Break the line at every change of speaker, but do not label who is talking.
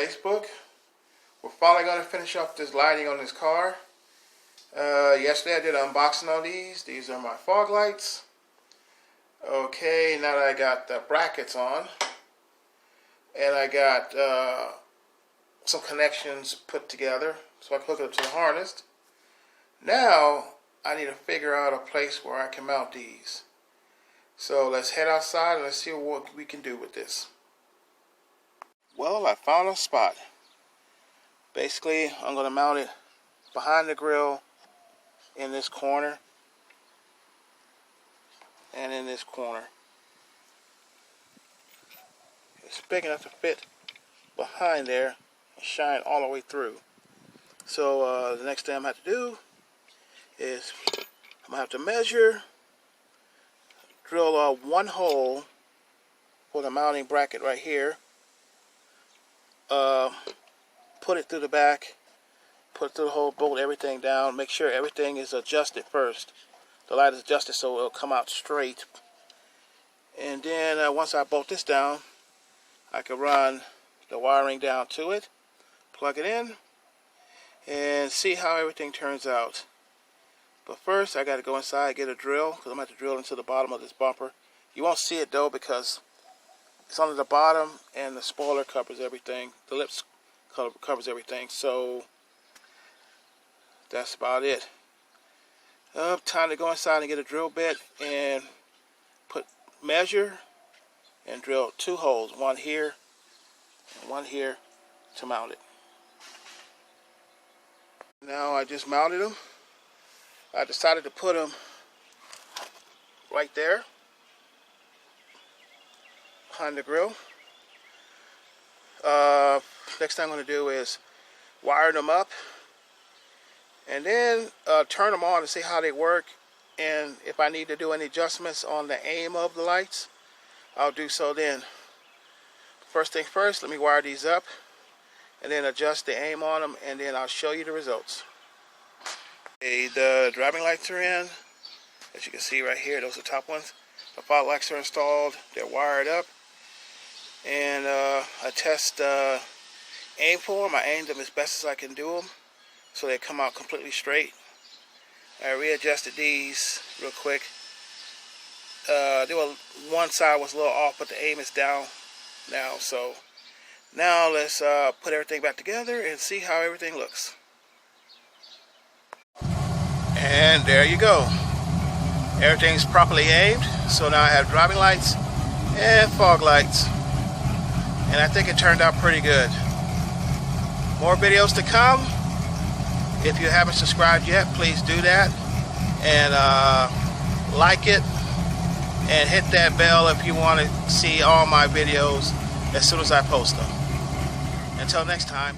Facebook. We're finally going to finish up this lighting on this car. Yesterday I did an unboxing on these. These are my fog lights. Okay, now that I got the brackets on, and I got some connections put together so I can hook it up to the harness. Now I need to figure out a place where I can mount these. So let's head outside and let's see what we can do with this. Well, I found a spot. Basically, I'm going to mount it behind the grill in this corner and in this corner. It's big enough to fit behind there and shine all the way through. So the next thing I'm going to have to do is I'm going to have to measure, drill one hole for the mounting bracket right here, put it through the back, put it through the hole, bolt everything down, make sure everything is adjusted first. The light is adjusted so it'll come out straight. And then once I bolt this down, I can run the wiring down to it, plug it in, and see how everything turns out. But first I got to go inside and get a drill, because I'm going to have to drill into the bottom of this bumper. You won't see it though because it's under the bottom and the spoiler covers everything. The lips covers everything. So that's about it. Time to go inside and get a drill bit and measure and drill two holes, one here and one here, to mount it. Now I just mounted them. I decided to put them right there behind the grill. Next thing I'm going to do is wire them up and then turn them on to see how they work, and if I need to do any adjustments on the aim of the lights, I'll do so then. First thing first, let me wire these up and then adjust the aim on them, and then I'll show you the results. Okay, the driving lights are in. As you can see right here, those are the top ones. The fog lights are installed, they're wired up, and I test aim for them. I aimed them as best as I can do them so they come out completely straight. I readjusted these real quick. One side was a little off, but the aim is down now. So now let's put everything back together and see how everything looks. And there you go. Everything's properly aimed. So now I have driving lights and fog lights. And I think it turned out pretty good. More videos to come. If you haven't subscribed yet, please do that. And like it. And hit that bell if you want to see all my videos as soon as I post them. Until next time.